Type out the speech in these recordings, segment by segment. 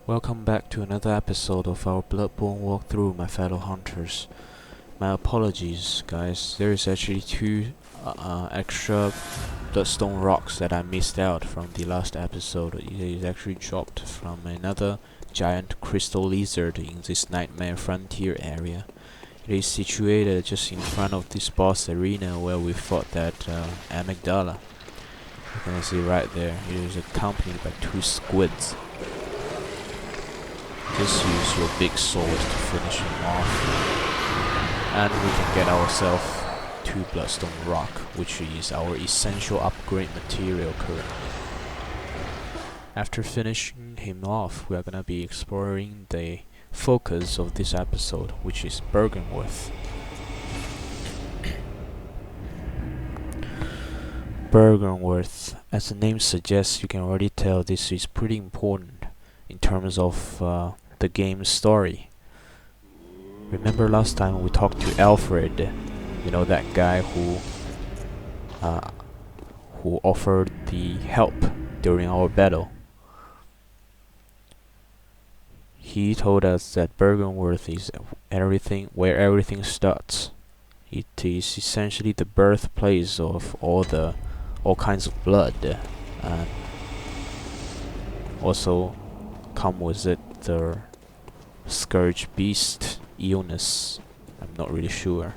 Welcome back to another episode of our Bloodborne walkthrough, my fellow hunters. My apologies, guys. There is actually two extra bloodstone rocks that I missed out from the last episode. It is actually dropped from another giant crystal lizard in this Nightmare Frontier area. It is situated just in front of this boss arena where we fought that amygdala. You can see right there. It is accompanied by two squids. Just use your big sword to finish him off. And we can get ourselves 2 bloodstone rock, which is our essential upgrade material currently. After finishing him off, we are gonna be exploring the focus of this episode, which is Bygenwarth. Bygenwarth, as the name suggests, you can already tell this is pretty important in terms of the game's story. Remember last time we talked to Alfred, you know, that guy who offered the help during our battle. He told us that Bygenwarth is where everything starts. It is essentially the birthplace of all kinds of blood, and also come with it the scourge beast illness. I'm not really sure.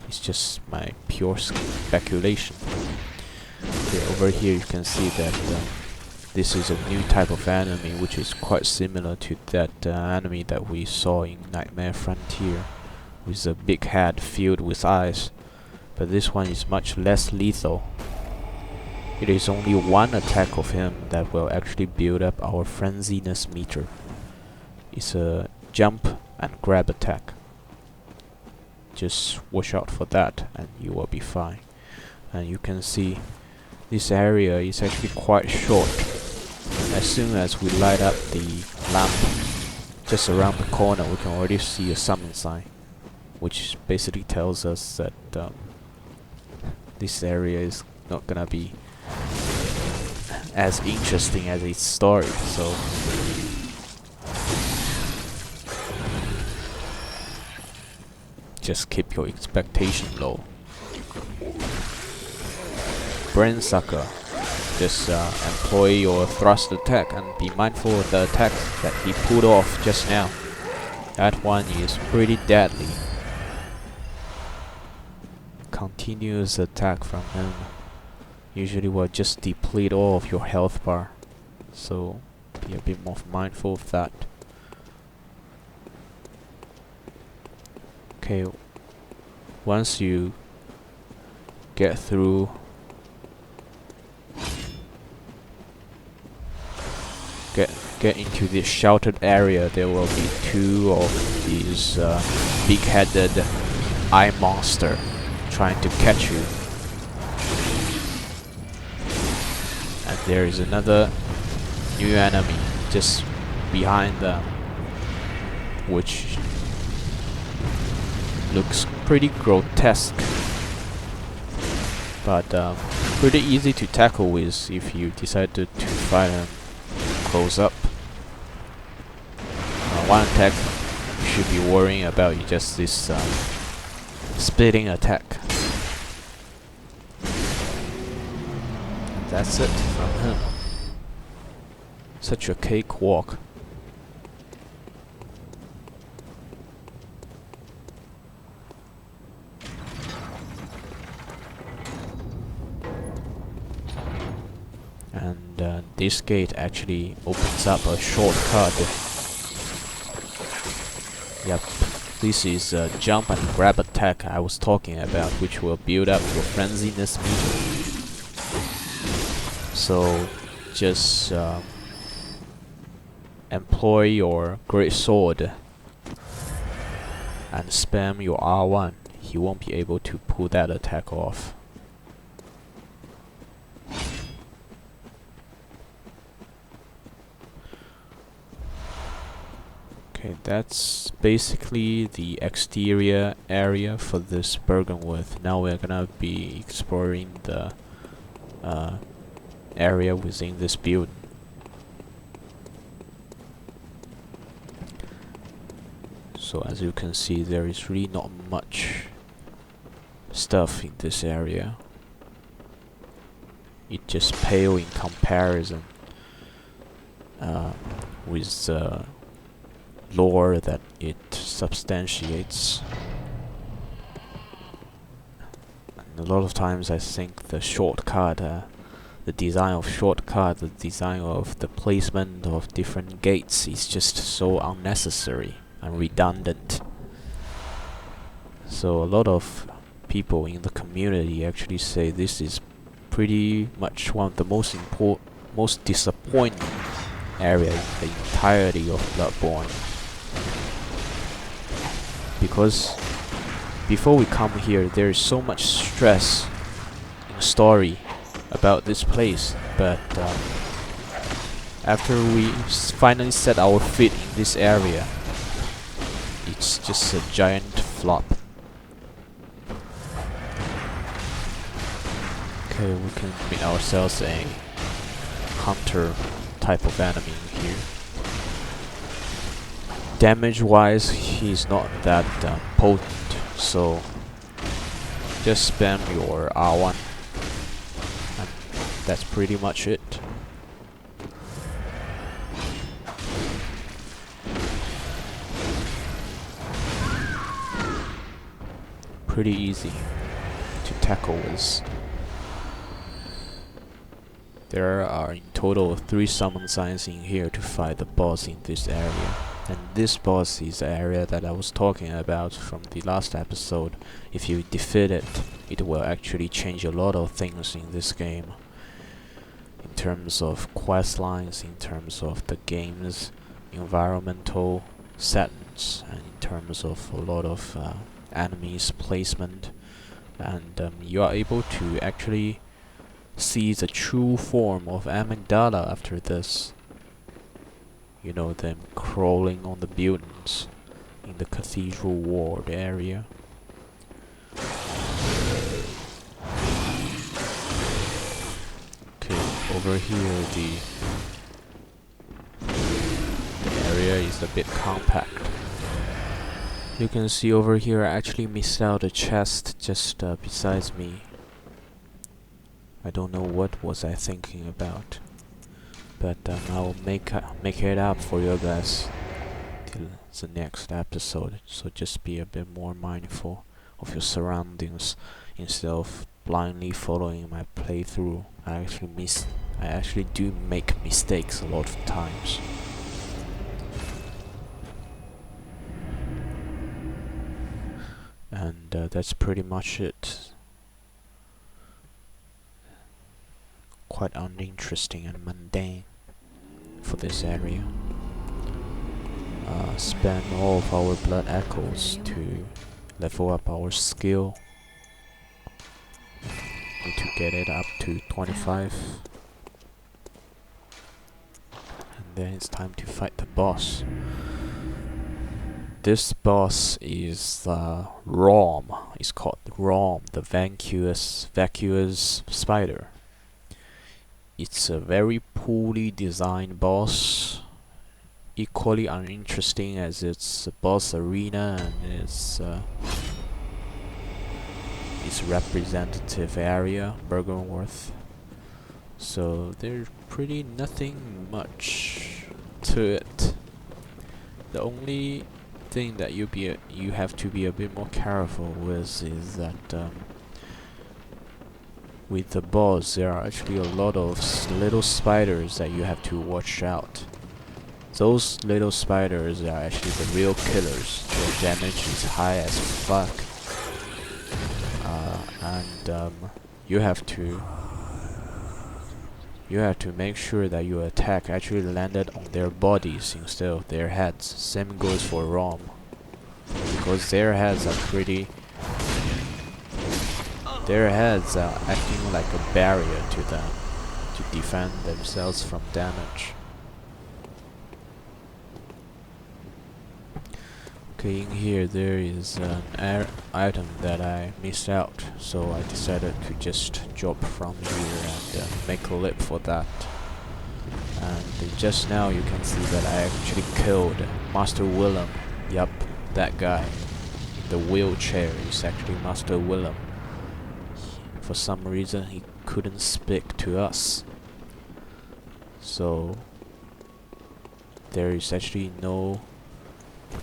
It's just my pure speculation. Okay, over here you can see that this is a new type of enemy, which is quite similar to that enemy that we saw in Nightmare Frontier, with a big head filled with eyes. But this one is much less lethal. It is only one attack of him that will actually build up our frenziness meter. It's a jump and grab attack. Just watch out for that and you will be fine. And you can see this area is actually quite short. As soon as we light up the lamp just around the corner, we can already see a summon sign, which basically tells us that this area is not gonna be as interesting as its story, so just keep your expectation low. Brain Sucker, just employ your thrust attack and be mindful of the attack that he pulled off just now. That one is pretty deadly. Continuous attack from him usually will just deplete all of your health bar, so be a bit more mindful of that. Okay, once you get through get into this sheltered area, there will be 2 of these big-headed eye monster trying to catch you. And there is another new enemy just behind them, which looks pretty grotesque, but pretty easy to tackle with if you decide to fight him close up. One attack you should be worrying about is just this splitting attack. And that's it from him. Such a cakewalk. And this gate actually opens up a shortcut. Yep, this is a jump and grab attack I was talking about, which will build up your frenziness meter. So just employ your great sword and spam your R1. He won't be able to pull that attack off. Okay, that's basically the exterior area for this Bygenwarth. Now we're gonna be exploring the area within this building. So as you can see, there is really not much stuff in this area. It just pale in comparison with the lore that it substantiates. And a lot of times I think the shortcut, the design of shortcut, the design of the placement of different gates is just so unnecessary and redundant. So a lot of people in the community actually say this is pretty much one of the most disappointing area in the entirety of Bloodborne. Because before we come here, there is so much stress in the story about this place, but after we finally set our feet in this area, it's just a giant flop. Okay, we can meet ourselves a hunter type of enemy here. Damage wise, he's not that potent, so just spam your R1 and that's pretty much it. Pretty easy to tackle this. There are in total 3 summon signs in here to fight the boss in this area. And this boss is the area that I was talking about from the last episode. If you defeat it, it will actually change a lot of things in this game. In terms of quest lines, in terms of the game's environmental settings, and in terms of a lot of enemies placement. And you are able to actually see the true form of Amygdala after this. You know, them crawling on the buildings in the cathedral ward area. Okay, over here the area is a bit compact. You can see over here I actually missed out a chest just besides me. I don't know what was I thinking about, but I'll make it up for you guys till the next episode. So just be a bit more mindful of your surroundings instead of blindly following my playthrough. I actually do make mistakes a lot of times. And that's pretty much it. Quite uninteresting and mundane for this area. Spend all of our blood echoes to level up our skill. Need to get it up to 25. And then it's time to fight the boss. This boss is Rom. It's called Rom, the vacuous spider. It's a very poorly designed boss, equally uninteresting as its boss arena and its representative area, Bygenwarth. So there's pretty nothing much to it. The only thing that you have to be a bit more careful with is that with the boss there are actually a lot of little spiders that you have to watch out. Those little spiders are actually the real killers. Their damage is high as fuck. And you have to make sure that your attack actually landed on their bodies instead of their heads. Same goes for Rom, because their heads are acting like a barrier to them to defend themselves from damage. Okay, in here there is an item that I missed out, so I decided to just drop from here and make a lip for that. And just now you can see that I actually killed Master Willem. Yup, that guy in the wheelchair is actually Master Willem. For some reason he couldn't speak to us. So there is actually no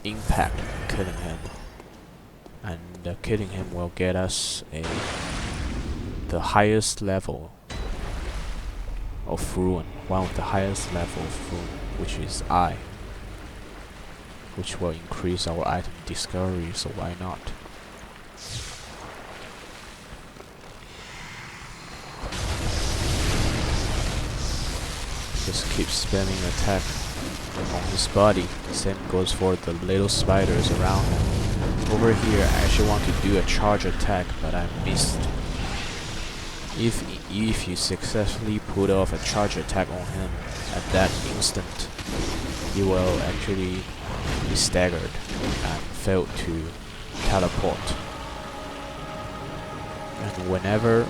impact on killing him. And killing him will get us the highest level of ruin, one of the highest level of ruin, which is I, which will increase our item discovery, so why not? Just keep spamming attack on his body. The same goes for the little spiders around him. Over here I actually want to do a charge attack, but I missed. If you successfully put off a charge attack on him at that instant, he will actually be staggered and fail to teleport. And whenever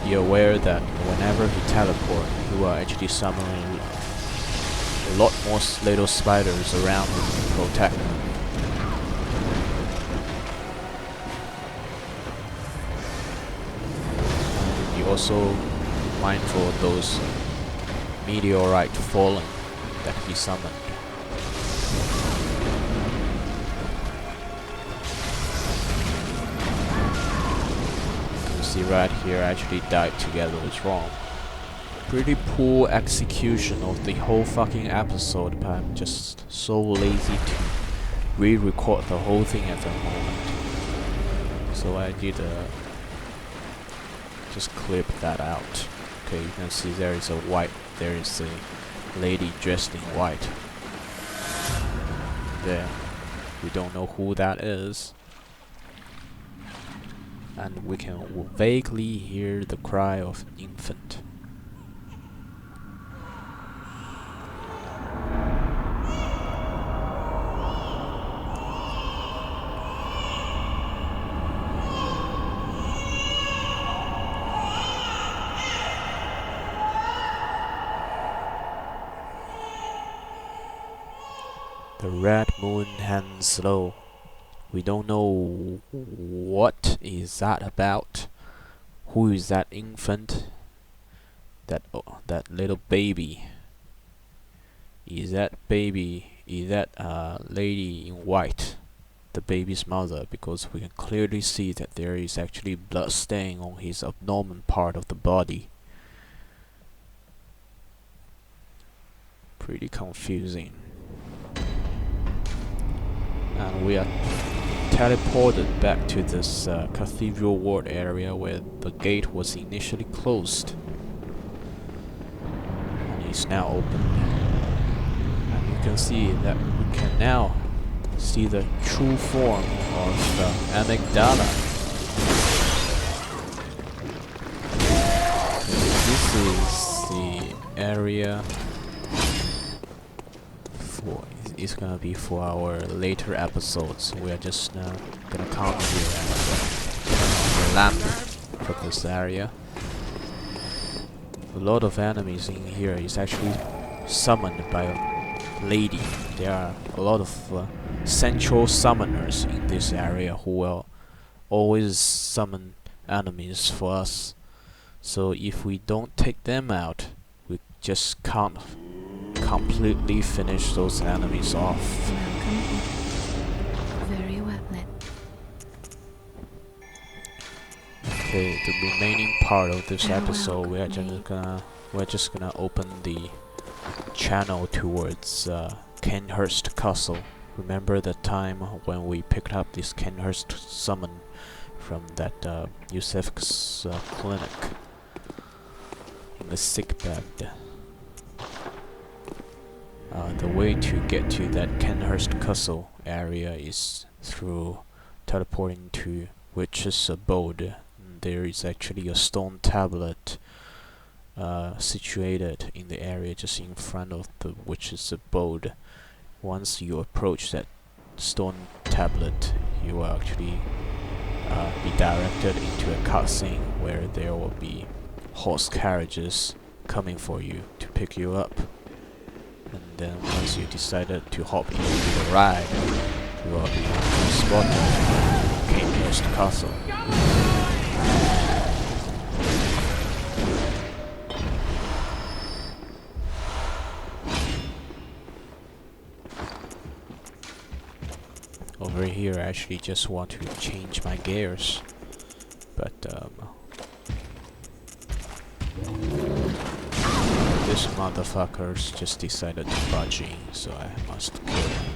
you're aware that whenever he teleports, he will actually summon a lot more little spiders around him to protect him. Also mindful of those meteorite falling that he summoned. You see right here, I actually died together with wrong. Pretty poor execution of the whole fucking episode, but I'm just so lazy to re-record the whole thing at the moment. So I did just clip that out. Okay, you can see there is a lady dressed in white. There. We don't know who that is. And we can vaguely hear the cry of an infant. The red moon hangs low. We don't know what is that about. Who is that infant? That little baby. Is that lady in white the baby's mother? Because we can clearly see that there is actually blood stain on his abdomen part of the body. Pretty confusing. And we are teleported back to this cathedral ward area where the gate was initially closed. And it's now open. And you can see that we can now see the true form of Amygdala. This is the area for... It's gonna be for our later episodes. We are just gonna come here and turn on the lamp for this area. A lot of enemies in here is actually summoned by a lady. There are a lot of central summoners in this area who will always summon enemies for us. So if we don't take them out, we just can't completely finish those enemies off. Very well then. Okay, the remaining part of this episode, we're just gonna open the channel towards Kenhurst Castle. Remember the time when we picked up this Kenhurst summon from that Yusef's clinic in the sick bed. The way to get to that Kenhurst Castle area is through teleporting to Witch's Abode. There is actually a stone tablet situated in the area just in front of the Witch's Abode. Once you approach that stone tablet, you will actually be directed into a cutscene where there will be horse carriages coming for you to pick you up. And then once you decided to hop into the ride, You are the spot Bygenwarth castle. Over here I actually just want to change my gears, but this motherfuckers just decided to budge in, so I must kill him.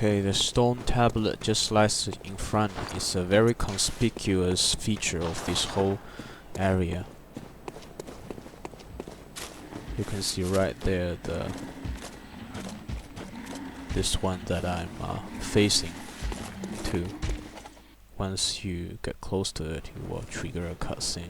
Okay, the stone tablet just lies in front. It's a very conspicuous feature of this whole area. You can see right there this one that I'm facing to. Once you get close to it, it will trigger a cutscene.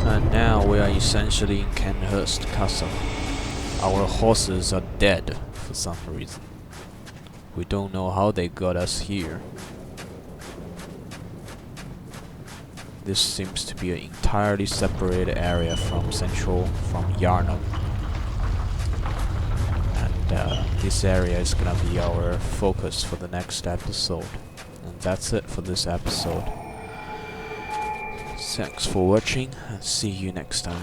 And now we are essentially in Bygenwarth Castle. Our horses are dead for some reason. We don't know how they got us here. This seems to be an entirely separated area from Yarnum. And this area is gonna be our focus for the next episode. And that's it for this episode. Thanks for watching, and see you next time.